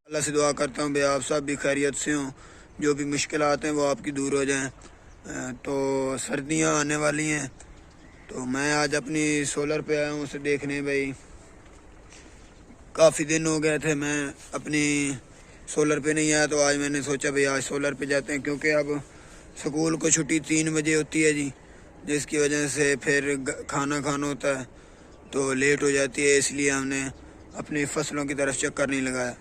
اللہ سے دعا کرتا ہوں بھائی آپ سب بھی خیریت سے ہوں، جو بھی مشکلات ہیں وہ آپ کی دور ہو جائیں۔ تو سردیاں آنے والی ہیں، تو میں آج اپنی سولر پہ آیا ہوں اسے دیکھنے۔ بھائی کافی دن ہو گئے تھے میں اپنی سولر پہ نہیں آیا، تو آج میں نے سوچا بھائی آج سولر پہ جاتے ہیں، کیونکہ اب سکول کو چھٹی 3 بجے ہوتی ہے جی، جس کی وجہ سے پھر کھانا کھانا ہوتا ہے تو لیٹ ہو جاتی ہے، اس لیے ہم نے اپنی فصلوں کی طرف چکر نہیں لگایا۔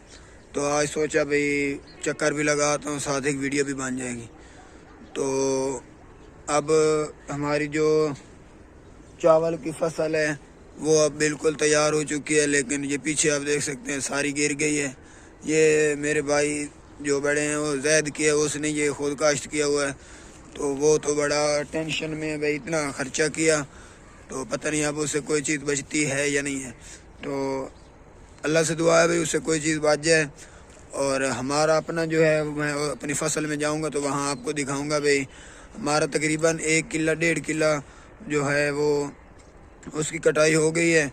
تو آج سوچا بھائی چکر بھی لگاتا ہوں، ساتھ ایک ویڈیو بھی بن جائے گی۔ تو اب ہماری جو چاول کی فصل ہے وہ اب بالکل تیار ہو چکی ہے، لیکن یہ پیچھے آپ دیکھ سکتے ہیں ساری گر گئی ہے۔ یہ میرے بھائی جو بڑے ہیں وہ زید کیا، اس نے یہ خود کاشت کیا ہوا ہے، تو وہ تو بڑا ٹینشن میں بھائی اتنا خرچہ کیا، تو پتہ نہیں اب اسے کوئی چیز بچتی ہے یا نہیں ہے۔ تو اللہ سے دعا ہے بھائی اس سے کوئی چیز بچ جائے، اور ہمارا اپنا جو ہے میں اپنی فصل میں جاؤں گا تو وہاں آپ کو دکھاؤں گا۔ بھائی ہمارا تقریباً 1 کلہ 1.5 کلہ جو ہے وہ اس کی کٹائی ہو گئی ہے،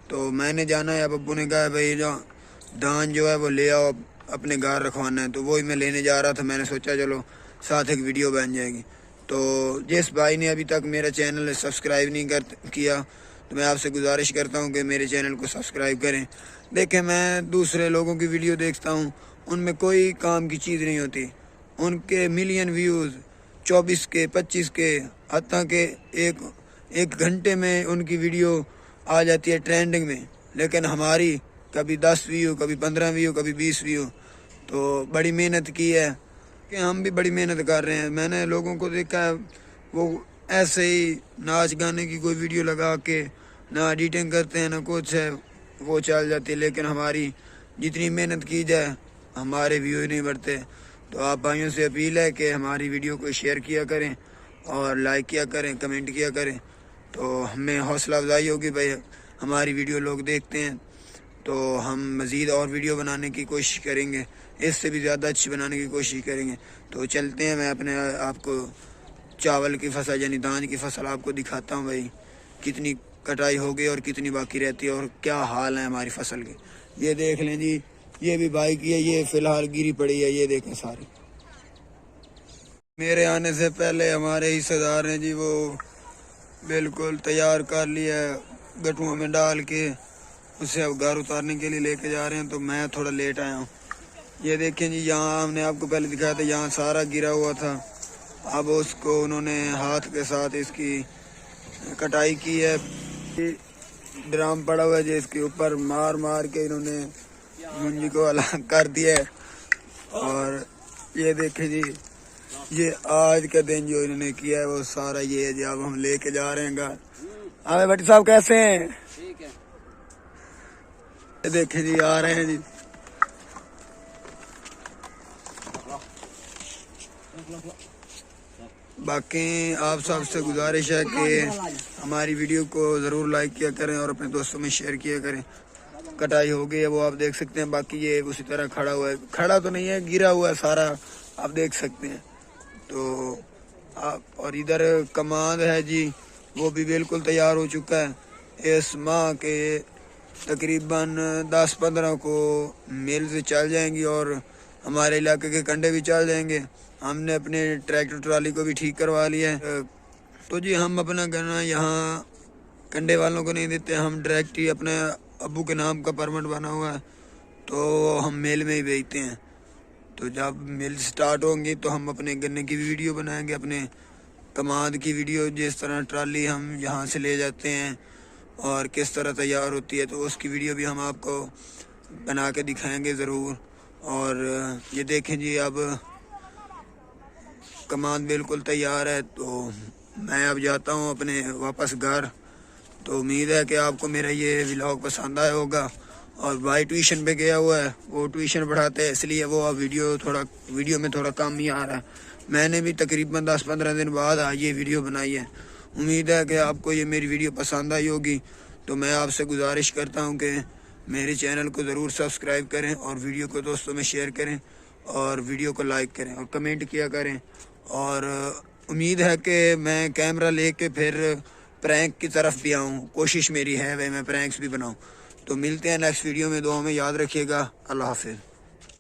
تو میں نے جانا ہے۔ اب ابو نے کہا بھائی جو دھان جو ہے وہ لے آؤ، اپنے گھر رکھوانا ہے، تو وہی میں لینے جا رہا تھا۔ میں نے سوچا چلو ساتھ ایک ویڈیو بن جائے گی۔ تو جس بھائی نے ابھی تک میرا چینل سبسکرائب نہیں کیا تو میں آپ سے گزارش کرتا ہوں کہ میرے چینل کو سبسکرائب کریں۔ دیکھیں میں دوسرے لوگوں کی ویڈیو دیکھتا ہوں، ان میں کوئی کام کی چیز نہیں ہوتی، ان کے ملین ویوز 24 کے 25 کے، حتیٰ کہ ایک گھنٹے میں ان کی ویڈیو آ جاتی ہے ٹرینڈنگ میں، لیکن ہماری کبھی 10 ویو، کبھی 15 ویو، کبھی 20 ویو۔ تو بڑی محنت کی ہے کہ ہم بھی بڑی محنت کر رہے ہیں۔ میں نے لوگوں کو دیکھا ہے وہ ایسے ہی ناچ گانے کی کوئی ویڈیو لگا کے نہ ایڈیٹنگ کرتے ہیں نہ کچھ ہے، وہ چل جاتی ہے، لیکن ہماری جتنی محنت کی جائے ہمارے ویو نہیں بڑھتے۔ تو آپ بھائیوں سے اپیل ہے کہ ہماری ویڈیو کو شیئر کیا کریں اور لائک کیا کریں، کمنٹ کیا کریں، تو ہمیں حوصلہ افزائی ہوگی بھائی ہماری ویڈیو لوگ دیکھتے ہیں، تو ہم مزید اور ویڈیو بنانے کی کوشش کریں گے، اس سے بھی زیادہ اچھی بنانے کی کوشش کریں گے۔ تو چلتے ہیں، میں اپنے آپ کو چاول کی فصل یعنی دھان کی فصل آپ کو دکھاتا ہوں بھائی کتنی کٹائی ہو گئی اور کتنی باقی رہتی ہے اور کیا حال ہے ہماری فصل کے۔ یہ دیکھ لیں جی، یہ بھی بھائی کی ہے، یہ فی الحال گری پڑی ہے، یہ دیکھیں ساری۔ میرے آنے سے پہلے ہمارے حصہ دار ہیں جی وہ بالکل تیار کر لیا ہے، گٹھوؤں میں ڈال کے اسے اب گھر اتارنے کے لیے لے کے جا رہے ہیں، تو میں تھوڑا لیٹ آیا ہوں۔ یہ دیکھیں جی، یہاں ہم نے آپ کو پہلے دکھایا تھا، یہاں سارا گرا ہوا تھا، اب اس کو انہوں نے ہاتھ کے ساتھ اس کی کٹائی کی ہے۔ ڈرام پڑا ہوا ہے جس کے اوپر مار مار کے انہوں نے منجی کو الگ کر دیا ہے۔ اور یہ دیکھیں جی، یہ آج کا دن جو انہوں نے کیا ہے وہ سارا یہ ہے جی، اب ہم لے کے جا رہے ہیں گھر۔ ہمیں بھٹی صاحب کیسے ہیں؟ یہ دیکھیں جی، آ رہے ہیں جی۔ باقی آپ سب سے گزارش ہے کہ ہماری ویڈیو کو ضرور لائک کیا کریں اور اپنے دوستوں میں شیئر کیا کریں۔ کٹائی ہو گئی ہے وہ آپ دیکھ سکتے ہیں، باقی یہ اسی طرح کھڑا ہوا ہے، کھڑا تو نہیں ہے، گرا ہوا ہے سارا، آپ دیکھ سکتے ہیں۔ تو اور ادھر کماند ہے جی، وہ بھی بالکل تیار ہو چکا ہے۔ اس ماہ کے تقریباً 10-15 کو میلز چل جائیں گی اور ہمارے علاقے کے کنڈے بھی چل جائیں گے۔ ہم نے اپنے ٹریکٹر ٹرالی کو بھی ٹھیک کروا لیا ہے، تو جی ہم اپنا گنا یہاں کنڈے والوں کو نہیں دیتے، ہم ڈائریکٹ ہی اپنے ابو کے نام کا پرمٹ بنا ہوا ہے تو ہم میل میں ہی بیچتے ہیں۔ تو جب میل سٹارٹ ہوں گی تو ہم اپنے گنے کی ویڈیو بنائیں گے، اپنے کماد کی ویڈیو، جس طرح ٹرالی ہم یہاں سے لے جاتے ہیں اور کس طرح تیار ہوتی ہے، تو اس کی ویڈیو بھی ہم آپ کو بنا کے دکھائیں گے ضرور۔ اور یہ دیکھیں جی، اب کماد بالکل تیار ہے، تو میں اب جاتا ہوں اپنے واپس گھر۔ تو امید ہے کہ آپ کو میرا یہ ولاگ پسند آیا ہوگا۔ اور بھائی ٹیوشن پہ گیا ہوا ہے، وہ ٹیوشن پڑھاتے ہیں، اس لیے وہ اب ویڈیو میں تھوڑا کم ہی آ رہا ہے۔ میں نے بھی تقریباً 10-15 دن بعد یہ ویڈیو بنائی ہے۔ امید ہے کہ آپ کو یہ میری ویڈیو پسند آئی ہوگی، تو میں آپ سے گزارش کرتا ہوں کہ میرے چینل کو ضرور سبسکرائب کریں اور ویڈیو کو دوستوں میں شیئر کریں اور ویڈیو کو لائک کریں اور کمنٹ کیا کریں۔ اور امید ہے کہ میں کیمرہ لے کے پھر پرینک کی طرف بھی آؤں، کوشش میری ہے بھائی میں پرینکس بھی بناؤں. تو ملتے ہیں نیکسٹ ویڈیو میں، دعاؤں میں یاد رکھیے گا. اللہ حافظ.